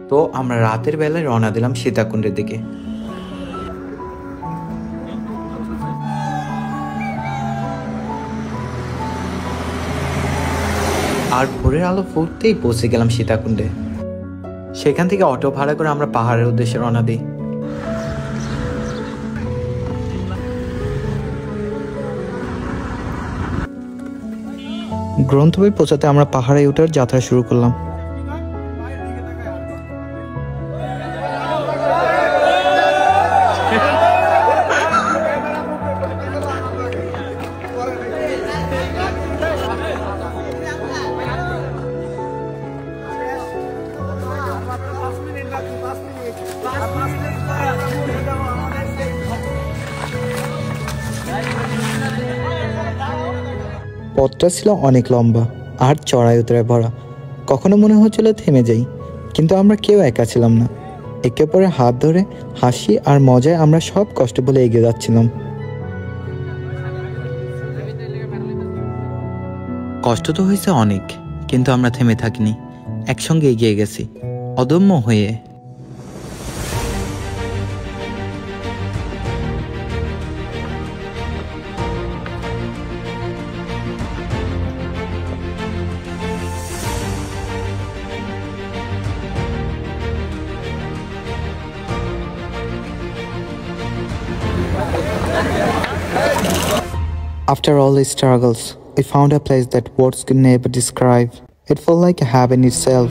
তো আমরা রাতের বেলায় রওনা দিলাম সীতাকুণ্ডের দিকে। আর ভোরের আলো ফুটতেই পৌঁছে গেলাম সীতাকুণ্ডে। সেখান থেকে অটো ভাড়া করে আমরা পাহাড়ের উদ্দেশ্যে রওনা দিই। গ্রন্থবই পৌঁছাতে আমরা পাহাড়ে ওঠার যাত্রা শুরু করলাম। পথটা ছিল অনেক লম্বা আর চড়াই উতরায় ভরা। কখনো মনে হচ্ছিল থেমে যাই, কিন্তু আমরা কেউ একা ছিলাম না। একে পরে হাত ধরে হাসি আর মজায় আমরা সব কষ্ট বলে এগিয়ে যাচ্ছিলাম। কষ্ট তো হয়েছে অনেক, কিন্তু আমরা থেমে থাকিনি, একসঙ্গে এগিয়ে গেছি অদম্য হয়ে। After all the struggles, we found a place that words could never describe. It felt like a heaven itself.